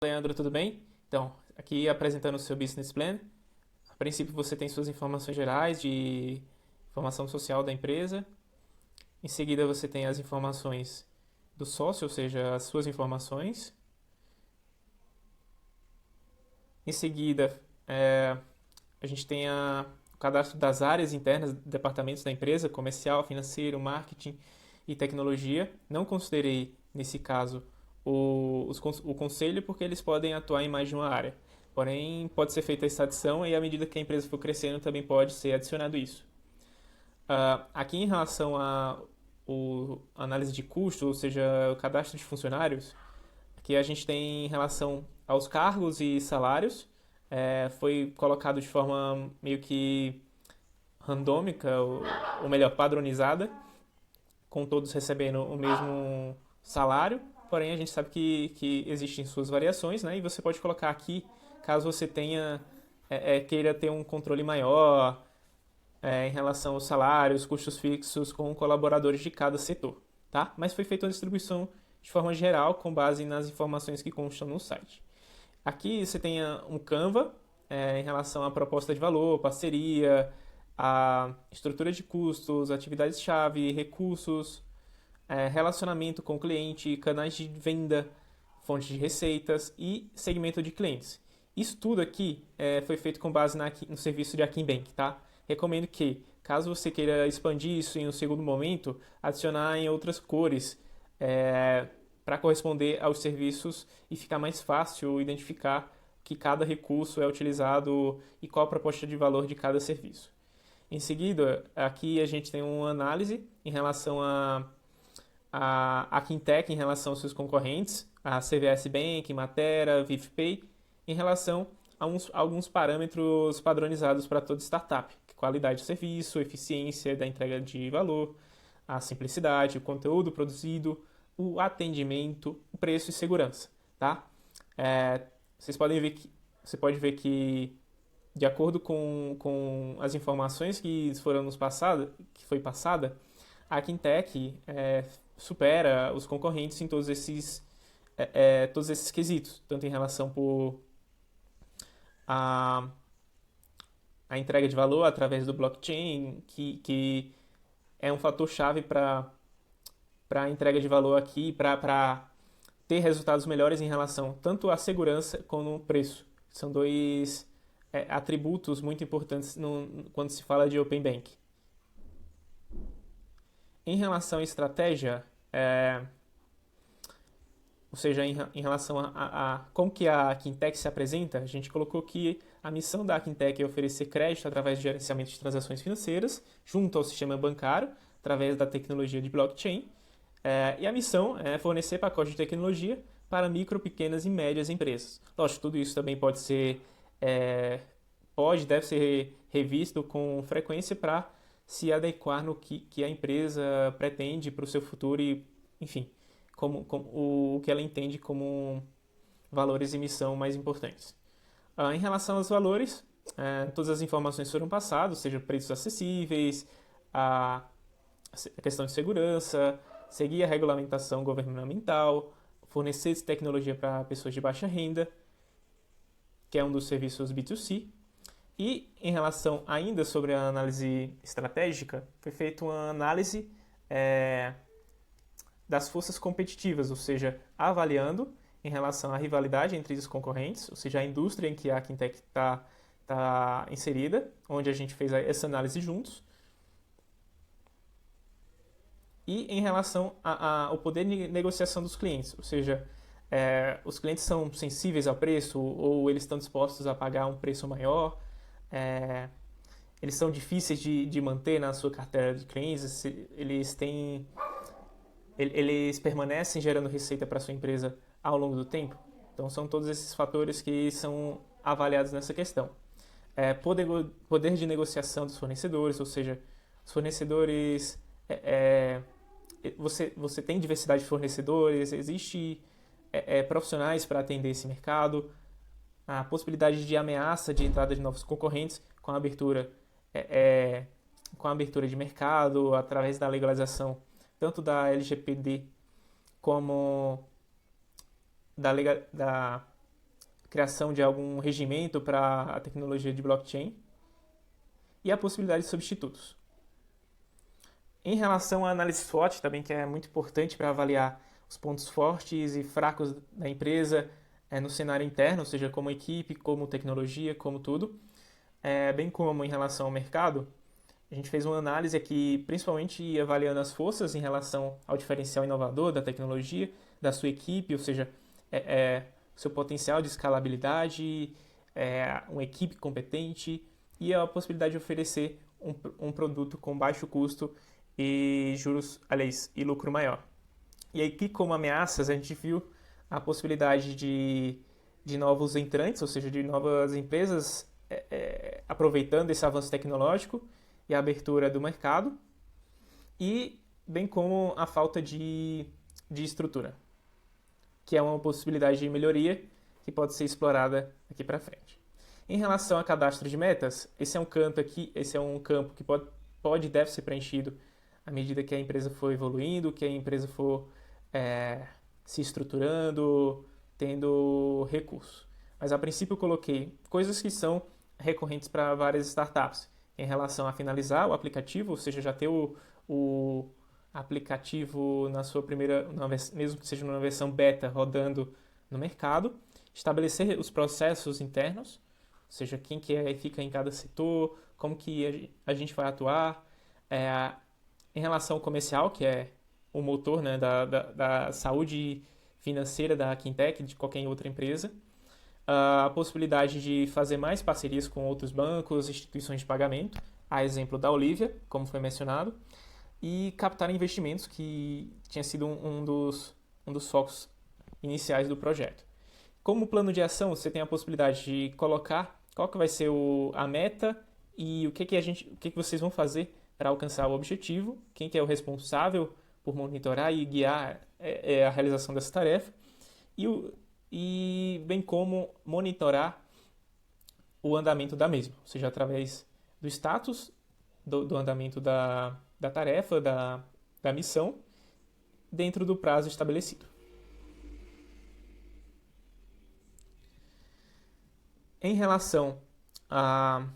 Leandro, tudo bem? Então, aqui apresentando o seu Business Plan. A princípio, você tem suas informações gerais de informação social da empresa. Em seguida, você tem as informações do sócio, ou seja, as suas informações. Em seguida, a gente tem o cadastro das áreas internas, departamentos da empresa, comercial, financeiro, marketing e tecnologia. Não considerei, nesse caso, o conselho, porque eles podem atuar em mais de uma área. Porém, pode ser feita essa adição e à medida que a empresa for crescendo, também pode ser adicionado isso. Aqui em relação à análise de custo, ou seja, o cadastro de funcionários, aqui a gente tem em relação aos cargos e salários, foi colocado de forma meio que randômica, ou melhor, padronizada, com todos recebendo o mesmo salário, porém a gente sabe que existem suas variações, né? E você pode colocar aqui, caso você tenha queira ter um controle maior em relação aos salários, custos fixos com colaboradores de cada setor, tá? Mas foi feita uma distribuição de forma geral com base nas informações que constam no site. Aqui você tem um Canva em relação à proposta de valor, parceria, a estrutura de custos, atividades-chave, recursos, relacionamento com o cliente, canais de venda, fontes de receitas e segmento de clientes. Isso tudo aqui foi feito com base no serviço de Akinbank, tá? Recomendo que, caso você queira expandir isso em um segundo momento, adicionar em outras cores para corresponder aos serviços e ficar mais fácil identificar que cada recurso é utilizado e qual a proposta de valor de cada serviço. Em seguida, aqui a gente tem uma análise em relação a Quintec em relação aos seus concorrentes, a CVS Bank, Matera, VivPay, em relação a alguns parâmetros padronizados para toda startup, qualidade de serviço, eficiência da entrega de valor, a simplicidade, o conteúdo produzido, o atendimento, o preço e segurança, tá? Vocês podem ver que você pode ver que de acordo com as informações que foram nos passadas, que foi passada, a Quintec supera os concorrentes em todos esses quesitos, tanto em relação por a, a entrega de valor através do blockchain, que é um fator chave para a entrega de valor aqui, para ter resultados melhores em relação tanto à segurança como ao preço. São dois atributos muito importantes quando se fala de Open Bank. Em relação à estratégia, ou seja, em relação a como que a Quintec se apresenta, a gente colocou que a missão da Quintec é oferecer crédito através de gerenciamento de transações financeiras junto ao sistema bancário, através da tecnologia de blockchain. E a missão é fornecer pacotes de tecnologia para micro, pequenas e médias empresas. Lógico, tudo isso também deve ser revisto com frequência para se adequar no que a empresa pretende para o seu futuro e, enfim, o que ela entende como valores e missão mais importantes. Em relação aos valores, todas as informações foram passadas, ou seja, preços acessíveis, a questão de segurança, seguir a regulamentação governamental, fornecer tecnologia para pessoas de baixa renda, que é um dos serviços B2C. E em relação ainda sobre a análise estratégica, foi feita uma análise das forças competitivas, ou seja, avaliando em relação à rivalidade entre os concorrentes, ou seja, a indústria em que a Quintec está inserida, onde a gente fez essa análise juntos, e em relação ao poder de negociação dos clientes, ou seja, os clientes são sensíveis ao preço ou eles estão dispostos a pagar um preço maior, eles são difíceis de manter na sua carteira de clientes, eles permanecem gerando receita para a sua empresa ao longo do tempo. Então são todos esses fatores que são avaliados nessa questão. Poder de negociação dos fornecedores, ou seja, os fornecedores você tem diversidade de fornecedores, existe profissionais para atender esse mercado, a possibilidade de ameaça de entrada de novos concorrentes com a abertura de mercado através da legalização tanto da LGPD como da criação de algum regimento para a tecnologia de blockchain e a possibilidade de substitutos. Em relação à análise SWOT, também que é muito importante para avaliar os pontos fortes e fracos da empresa no cenário interno, ou seja, como equipe, como tecnologia, como tudo, bem como em relação ao mercado, a gente fez uma análise aqui, principalmente avaliando as forças em relação ao diferencial inovador da tecnologia, da sua equipe, ou seja, seu potencial de escalabilidade, uma equipe competente e a possibilidade de oferecer um produto com baixo custo e juros, aliás, e lucro maior. E aqui, como ameaças, a gente viu a possibilidade de novos entrantes, ou seja, de novas empresas aproveitando esse avanço tecnológico e a abertura do mercado, e bem como a falta de estrutura, que é uma possibilidade de melhoria que pode ser explorada aqui para frente. Em relação a cadastro de metas, esse é um campo que pode e deve ser preenchido à medida que a empresa for evoluindo, que a empresa for se estruturando, tendo recursos. Mas a princípio eu coloquei coisas que são recorrentes para várias startups, em relação a finalizar o aplicativo, ou seja, já ter o aplicativo na sua primeira, mesmo que seja numa versão beta, rodando no mercado, estabelecer os processos internos, ou seja, quem que fica em cada setor, como que a gente vai atuar, em relação ao comercial, que é o motor, né, da saúde financeira da Aquintech, de qualquer outra empresa, a possibilidade de fazer mais parcerias com outros bancos, instituições de pagamento, a exemplo da Olivia, como foi mencionado, e captar investimentos, que tinha sido um dos focos iniciais do projeto. Como plano de ação, você tem a possibilidade de colocar qual que vai ser a meta e o que vocês vão fazer para alcançar o objetivo, quem que é o responsável por monitorar e guiar a realização dessa tarefa, e bem como monitorar o andamento da mesma, ou seja, através do status do andamento da tarefa, da missão, dentro do prazo estabelecido. Em relação à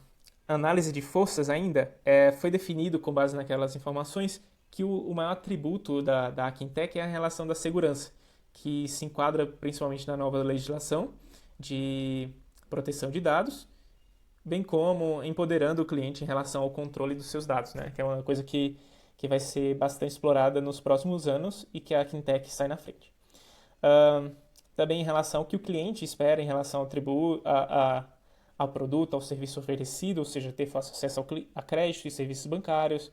análise de forças ainda, foi definido, com base naquelas informações, que o maior atributo da Aquintech é a relação da segurança, que se enquadra principalmente na nova legislação de proteção de dados, bem como empoderando o cliente em relação ao controle dos seus dados, né? Que é uma coisa que vai ser bastante explorada nos próximos anos e que a Aquintech sai na frente. Também em relação ao que o cliente espera em relação ao produto, ao serviço oferecido, ou seja, ter fácil acesso a crédito e serviços bancários,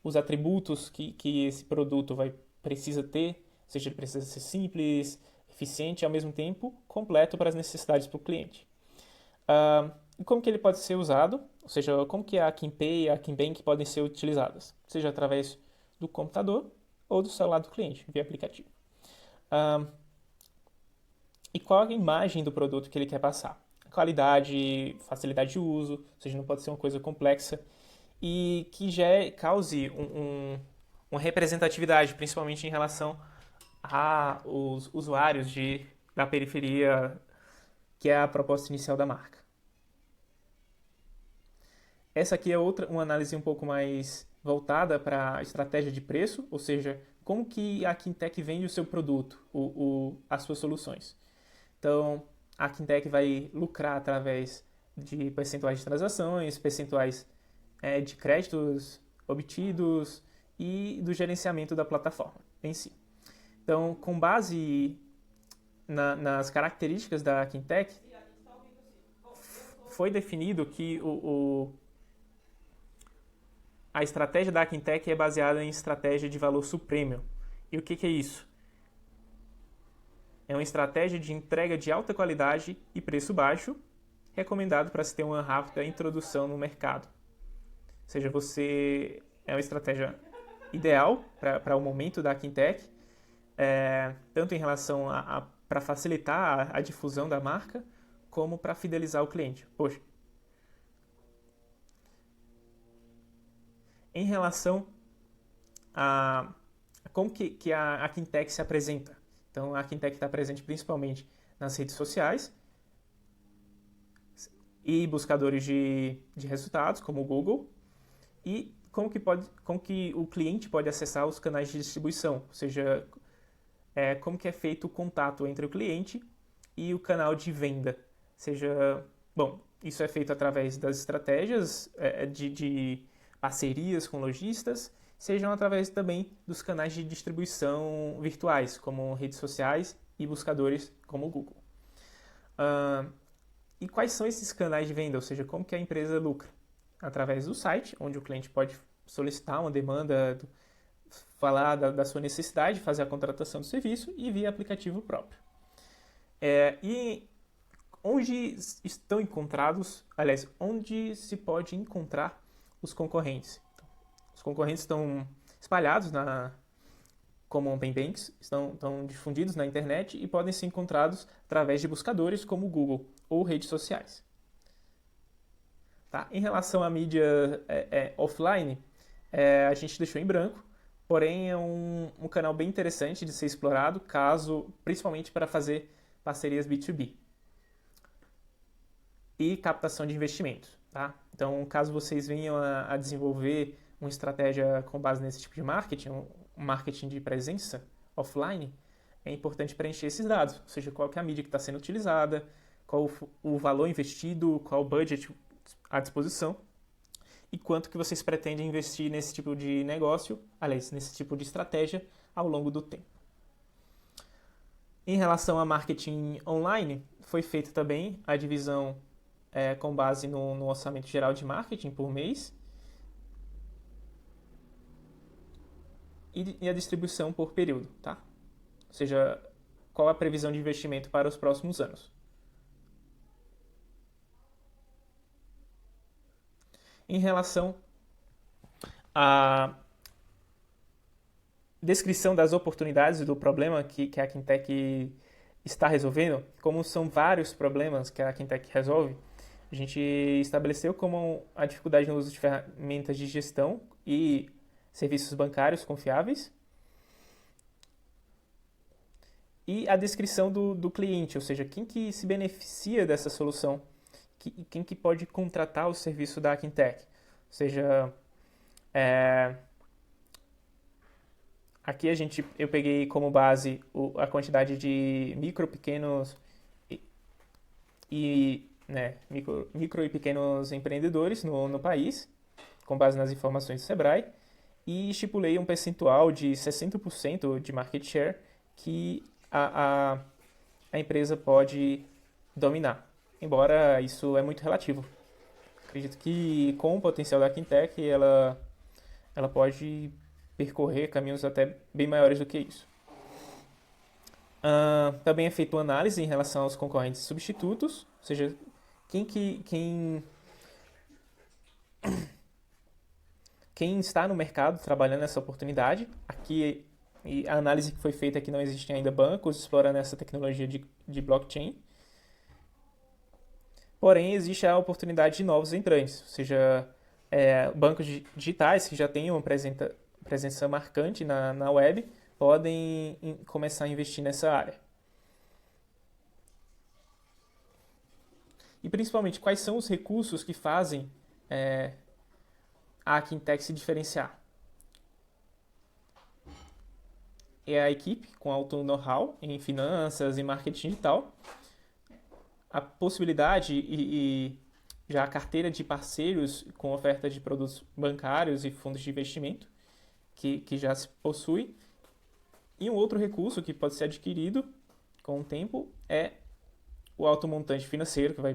os atributos que esse produto precisa ter, ou seja, ele precisa ser simples, eficiente e ao mesmo tempo completo para as necessidades do cliente. E como que ele pode ser usado, ou seja, como que a Akinpay e a Akinbank podem ser utilizadas, seja através do computador ou do celular do cliente, via aplicativo. E qual a imagem do produto que ele quer passar? Qualidade, facilidade de uso, ou seja, não pode ser uma coisa complexa e que já cause uma representatividade, principalmente em relação aos usuários da periferia, que é a proposta inicial da marca. Essa aqui é uma análise um pouco mais voltada para a estratégia de preço, ou seja, como que a Aquintech vende o seu produto, as suas soluções. Então, a Aquintech vai lucrar através de percentuais de transações, percentuais de créditos obtidos e do gerenciamento da plataforma em si. Então, com base nas características da Aquintech, foi definido que a estratégia da Aquintech é baseada em estratégia de valor supremo. E o que é isso? É uma estratégia de entrega de alta qualidade e preço baixo, recomendado para se ter uma rápida introdução no mercado. Ou seja, é uma estratégia ideal para o momento da Aquintech, tanto em relação para facilitar a difusão da marca, como para fidelizar o cliente. Poxa. Em relação a como que a Aquintech se apresenta. Então, a Aquintech está presente principalmente nas redes sociais, e buscadores de resultados, como o Google, e como que o cliente pode acessar os canais de distribuição, ou seja, como que é feito o contato entre o cliente e o canal de venda. Seja, bom, isso é feito através das estratégias de parcerias com lojistas, sejam através também dos canais de distribuição virtuais, como redes sociais e buscadores como o Google. E quais são esses canais de venda? Ou seja, como que a empresa lucra? Através do site, onde o cliente pode solicitar uma demanda, falar da sua necessidade, fazer a contratação do serviço e via aplicativo próprio. E onde estão encontrados, aliás, onde se pode encontrar os concorrentes? Os concorrentes estão espalhados como Open Banks, estão difundidos na internet e podem ser encontrados através de buscadores como o Google ou redes sociais. Tá? Em relação à mídia offline, a gente deixou em branco, porém é um canal bem interessante de ser explorado, principalmente para fazer parcerias B2B e captação de investimentos. Tá? Então, caso vocês venham a desenvolver uma estratégia com base nesse tipo de marketing, um marketing de presença offline, é importante preencher esses dados, ou seja, qual que é a mídia que está sendo utilizada, qual o valor investido, qual o budget à disposição e quanto que vocês pretendem investir nesse tipo de negócio, aliás, nesse tipo de estratégia ao longo do tempo. Em relação a marketing online, foi feita também a divisão com base no orçamento geral de marketing por mês e a distribuição por período, tá? Ou seja, qual a previsão de investimento para os próximos anos. Em relação à descrição das oportunidades do problema que a Quintec está resolvendo, como são vários problemas que a Quintec resolve, a gente estabeleceu como a dificuldade no uso de ferramentas de gestão e serviços bancários confiáveis e a descrição do cliente, ou seja, quem que se beneficia dessa solução, quem que pode contratar o serviço da Quintec. Ou seja, aqui eu peguei como base a quantidade de micro e pequenos empreendedores no país, com base nas informações do Sebrae, e estipulei um percentual de 60% de market share que a empresa pode dominar. Embora isso é muito relativo. Acredito que com o potencial da Quintec, ela pode percorrer caminhos até bem maiores do que isso. Também é feita uma análise em relação aos concorrentes substitutos, ou seja, quem está no mercado trabalhando nessa oportunidade. Aqui, a análise que foi feita é que não existem ainda bancos explorando essa tecnologia de blockchain. Porém, existe a oportunidade de novos entrantes, ou seja, bancos digitais que já têm uma presença marcante na web podem começar a investir nessa área. E principalmente, quais são os recursos que fazem a Quintec se diferenciar? É a equipe com alto know-how em finanças e marketing digital, a possibilidade e já a carteira de parceiros com oferta de produtos bancários e fundos de investimento que já se possui. E um outro recurso que pode ser adquirido com o tempo é o alto montante financeiro, que vai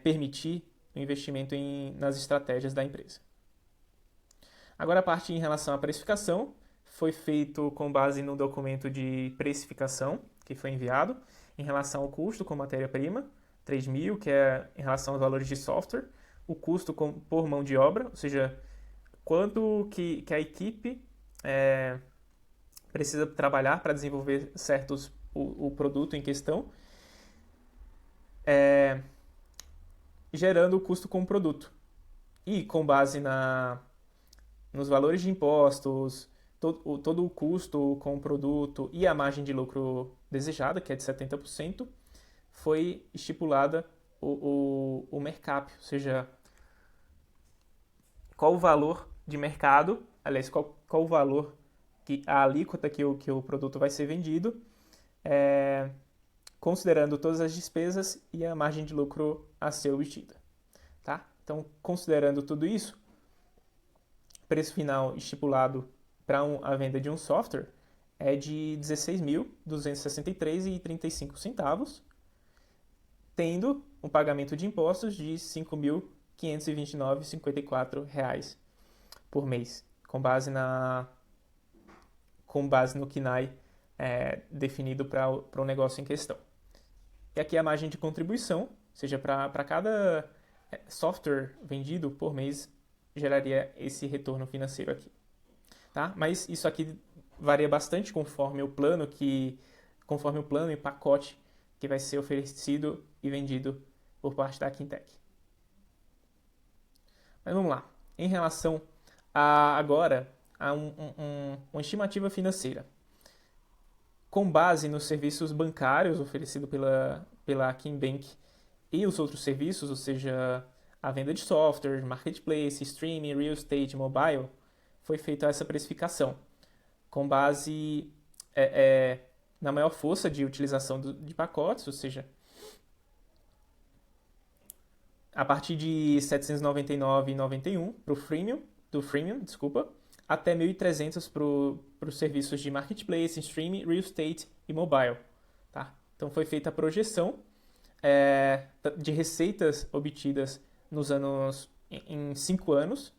permitir o investimento nas estratégias da empresa. Agora a parte em relação à precificação foi feito com base no documento de precificação que foi enviado em relação ao custo com matéria-prima, 3.000, que é em relação aos valores de software, o custo por mão de obra, ou seja, quanto que a equipe precisa trabalhar para desenvolver o produto em questão, gerando o custo com o produto. E com base nos valores de impostos, todo o custo com o produto e a margem de lucro desejada, que é de 70%, foi estipulada o mercado, ou seja, qual o valor de mercado, aliás, qual o valor, a alíquota que o produto vai ser vendido, considerando todas as despesas e a margem de lucro a ser obtida. Tá? Então, considerando tudo isso, preço final estipulado para a venda de um software é de R$ 16.263,35, tendo um pagamento de impostos de R$ 5.529,54 por mês, com base no KNAI definido para o negócio em questão. E aqui a margem de contribuição, ou seja, para cada software vendido por mês, geraria esse retorno financeiro aqui. Tá? Mas isso aqui varia bastante conforme o plano e pacote que vai ser oferecido e vendido por parte da Quintec. Mas vamos lá. Em relação agora a uma estimativa financeira. Com base nos serviços bancários oferecidos pela KinBank e os outros serviços, ou seja, a venda de software, marketplace, streaming, real estate, mobile, foi feita essa precificação, com base na maior força de utilização de pacotes, ou seja, a partir de R$ 799,91 do freemium, até 1.300 para os serviços de marketplace, streaming, real estate e mobile. Tá? Então foi feita a projeção de receitas obtidas em 5 anos.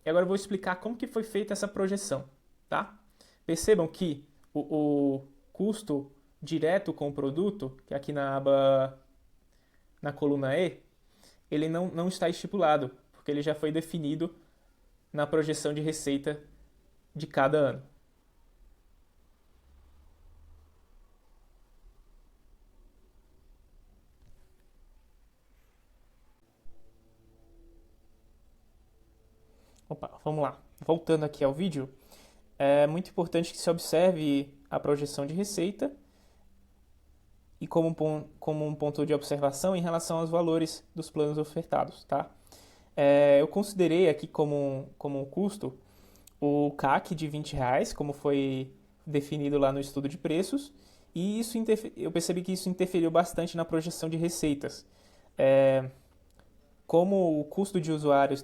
E agora eu vou explicar como que foi feita essa projeção. Tá? Percebam que o custo direto com o produto, que é aqui na coluna E, ele não está estipulado, porque ele já foi definido na projeção de receita de cada ano. Opa, vamos lá. Voltando aqui ao vídeo, é muito importante que se observe a projeção de receita e como um ponto de observação em relação aos valores dos planos ofertados, tá? Eu considerei aqui como um custo o CAC de R$ 20, como foi definido lá no estudo de preços, e eu percebi que isso interferiu bastante na projeção de receitas. Como o custo de usuário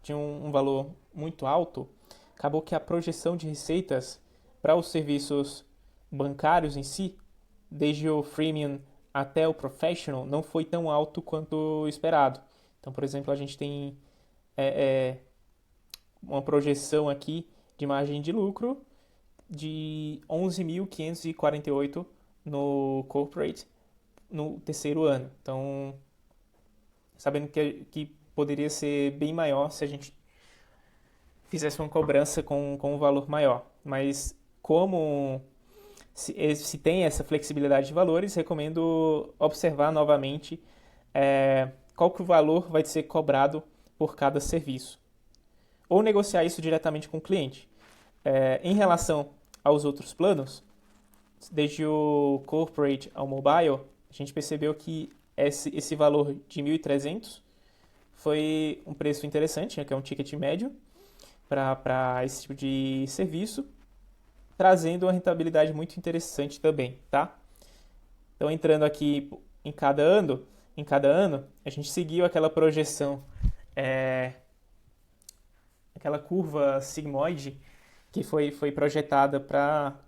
tinha um valor muito alto, acabou que a projeção de receitas para os serviços bancários em si, desde o freemium até o professional, não foi tão alto quanto esperado. Então, por exemplo, a gente tem uma projeção aqui de margem de lucro de 11.548 no corporate no terceiro ano. Então, sabendo que poderia ser bem maior se a gente fizesse uma cobrança com um valor maior. Mas como se tem essa flexibilidade de valores, recomendo observar novamente qual que o valor vai ser cobrado por cada serviço. Ou negociar isso diretamente com o cliente. Em relação aos outros planos, desde o corporate ao mobile, a gente percebeu que esse valor de 1.300 foi um preço interessante, que é um ticket médio para esse tipo de serviço, trazendo uma rentabilidade muito interessante também, tá? Então, entrando aqui em cada ano, a gente seguiu aquela projeção, aquela curva sigmoide que foi projetada para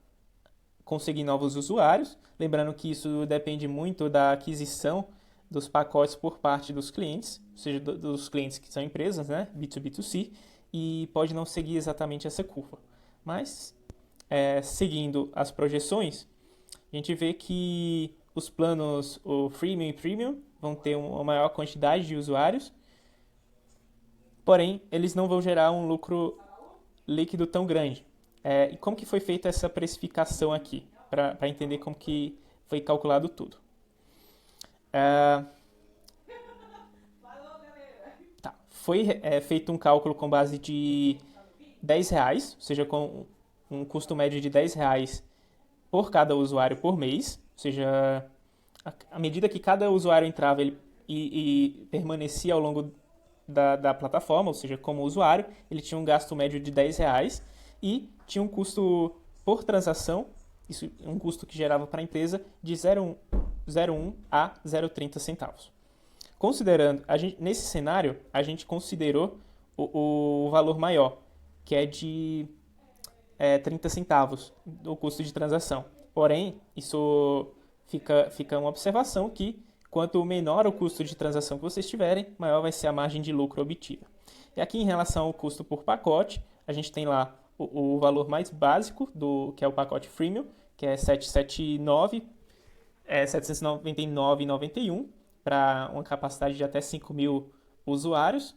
conseguir novos usuários. Lembrando que isso depende muito da aquisição dos pacotes por parte dos clientes, ou seja, dos clientes que são empresas, né, B2B2C, e pode não seguir exatamente essa curva. Mas, seguindo as projeções, a gente vê que os planos, o Freemium e Premium, vão ter uma maior quantidade de usuários, porém, eles não vão gerar um lucro líquido tão grande. E como que foi feita essa precificação aqui, para entender como que foi calculado tudo. Foi feito um cálculo com base de R$ 10, ou seja, com um custo médio de R$ 10 por cada usuário por mês, ou seja, à medida que cada usuário entrava e permanecia ao longo da plataforma, ou seja, como usuário, ele tinha um gasto médio de R$ 10 e tinha um custo por transação, isso um custo que gerava para a empresa de 0,1 a 0,30 centavos. Considerando, nesse cenário, a gente considerou o valor maior, que é de 30 centavos do custo de transação. Porém, isso fica uma observação que quanto menor o custo de transação que vocês tiverem, maior vai ser a margem de lucro obtida. E aqui em relação ao custo por pacote, a gente tem lá o valor mais básico, que é o pacote freemium, que é 799,91 para uma capacidade de até 5.000 usuários.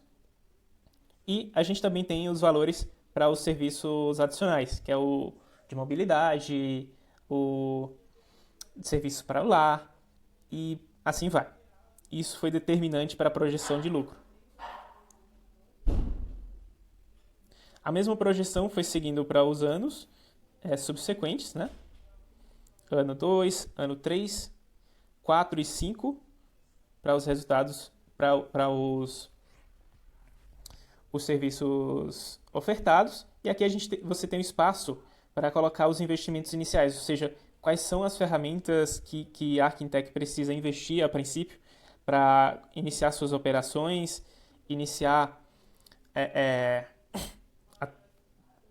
E a gente também tem os valores para os serviços adicionais, que é o de mobilidade, o de serviços para o lar e assim vai. Isso foi determinante para a projeção de lucro. A mesma projeção foi seguindo para os anos subsequentes, né? Ano 2, ano 3, 4 e 5, para os resultados, para os serviços ofertados. E aqui você tem um espaço para colocar os investimentos iniciais, ou seja, quais são as ferramentas que a Arquintec precisa investir a princípio para iniciar suas operações, iniciar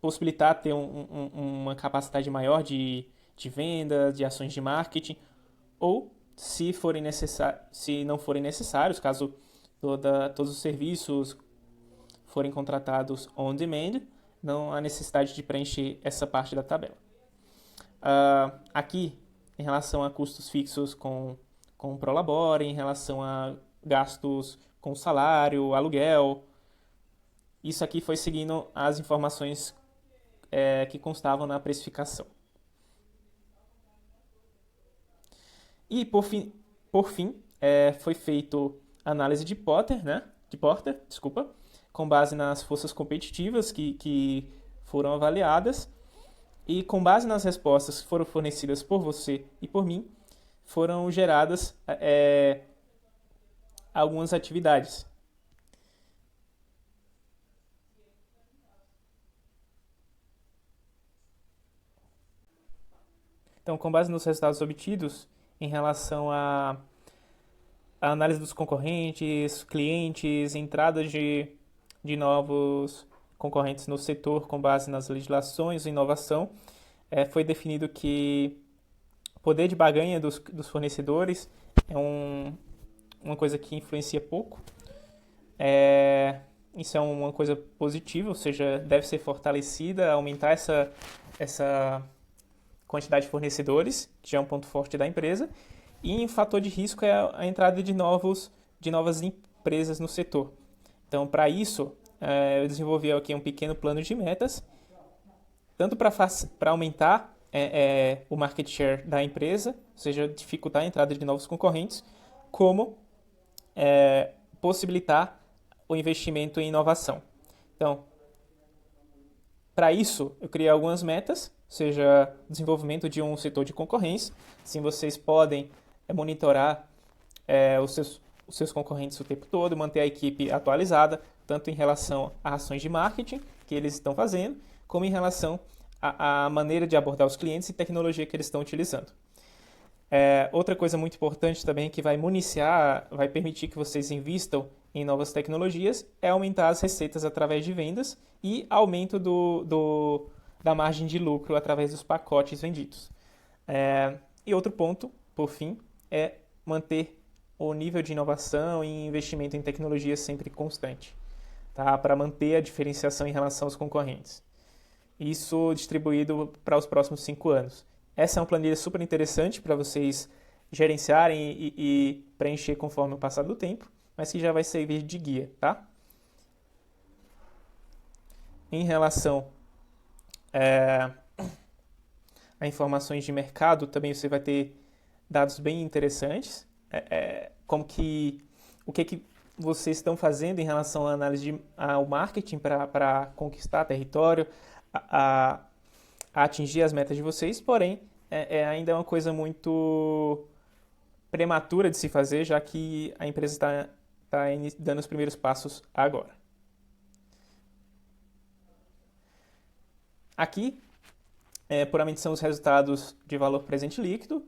possibilitar ter uma capacidade maior de venda, de ações de marketing, ou se não forem necessários, caso todos os serviços forem contratados on demand, não há necessidade de preencher essa parte da tabela. Aqui, em relação a custos fixos com o Prolabore, em relação a gastos com salário, aluguel, isso aqui foi seguindo as informações que constavam na precificação. E, por fim, foi feito análise de Porter, com base nas forças competitivas que foram avaliadas, e com base nas respostas que foram fornecidas por você e por mim, foram geradas algumas atividades. Então, com base nos resultados obtidos em relação à análise dos concorrentes, clientes, entradas de novos concorrentes no setor com base nas legislações e inovação, foi definido que o poder de barganha dos fornecedores é uma coisa que influencia pouco. Isso é uma coisa positiva, ou seja, deve ser fortalecida, aumentar essa quantidade de fornecedores, que já é um ponto forte da empresa. E um fator de risco é a entrada de novas empresas no setor. Então, para isso, eu desenvolvi aqui um pequeno plano de metas, tanto para aumentar o market share da empresa, ou seja, dificultar a entrada de novos concorrentes, como possibilitar o investimento em inovação. Então, para isso, eu criei algumas metas, seja desenvolvimento de um setor de concorrência. Assim, vocês podem monitorar os seus concorrentes o tempo todo, manter a equipe atualizada, tanto em relação a ações de marketing que eles estão fazendo, como em relação à maneira de abordar os clientes e tecnologia que eles estão utilizando. Outra coisa muito importante também que vai permitir que vocês invistam em novas tecnologias é aumentar as receitas através de vendas e aumento da margem de lucro através dos pacotes vendidos. E outro ponto, por fim, é manter o nível de inovação e investimento em tecnologia sempre constante, tá? Para manter a diferenciação em relação aos concorrentes. Isso distribuído para os próximos 5 anos. Essa é uma planilha super interessante para vocês gerenciarem e preencher conforme o passar do tempo, mas que já vai servir de guia, tá? Em relação a informações de mercado, também você vai ter dados bem interessantes, o que vocês estão fazendo em relação à análise ao marketing para conquistar território, a atingir as metas de vocês, porém, ainda é uma coisa muito prematura de se fazer, já que a empresa está dando os primeiros passos agora. Aqui, puramente são os resultados de valor presente líquido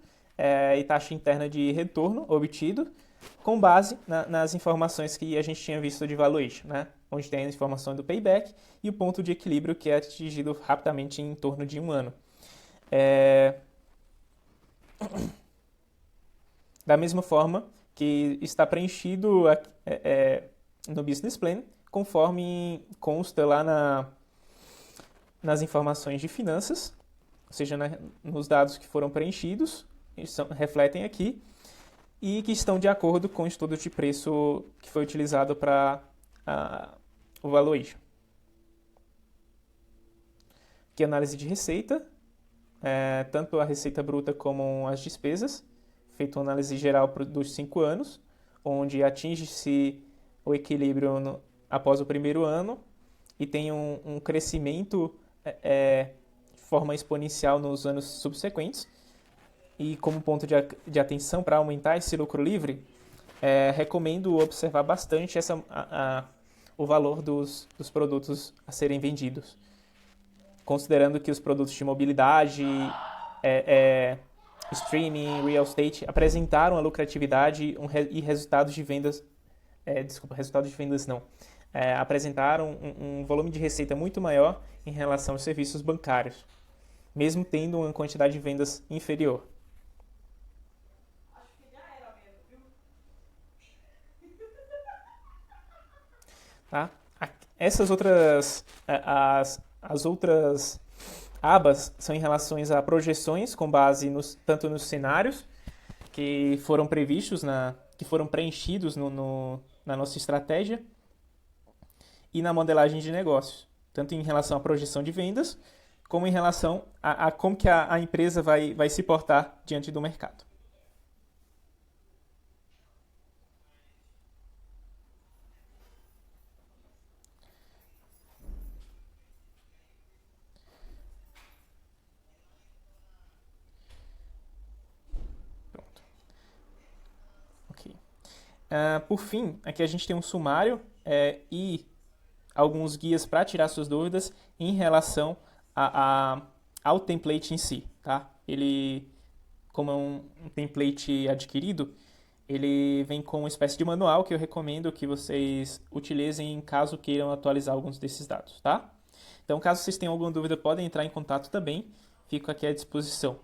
e taxa interna de retorno obtido, com base nas informações que a gente tinha visto de valuation, né? Onde tem a informação do payback e o ponto de equilíbrio que é atingido rapidamente em torno de 1 ano. Da mesma forma que está preenchido no Business Plan, conforme consta lá nas informações de finanças, ou seja, nos dados que foram preenchidos, eles refletem aqui, e que estão de acordo com o estudo de preço que foi utilizado para o valuation. Aqui análise de receita, tanto a receita bruta como as despesas, feito uma análise geral dos 5 anos, onde atinge-se o equilíbrio após o primeiro ano e tem um crescimento de forma exponencial nos anos subsequentes. E como ponto de atenção para aumentar esse lucro livre, recomendo observar bastante o valor dos produtos a serem vendidos, considerando que os produtos de mobilidade, streaming, real estate apresentaram a lucratividade e resultados de vendas, resultados de vendas não, apresentaram um volume de receita muito maior em relação aos serviços bancários, mesmo tendo uma quantidade de vendas inferior. Tá? Essas outras, as outras abas são em relação a projeções com base tanto nos cenários que foram previstos, que foram preenchidos na nossa estratégia e na modelagem de negócios, tanto em relação à projeção de vendas, como em relação a como que a empresa vai se portar diante do mercado. Pronto. Ok. Por fim, aqui a gente tem um sumário e alguns guias para tirar suas dúvidas em relação ao template em si, tá? Ele, como é um template adquirido, ele vem com uma espécie de manual que eu recomendo que vocês utilizem caso queiram atualizar alguns desses dados, tá? Então, caso vocês tenham alguma dúvida, podem entrar em contato também, fico aqui à disposição.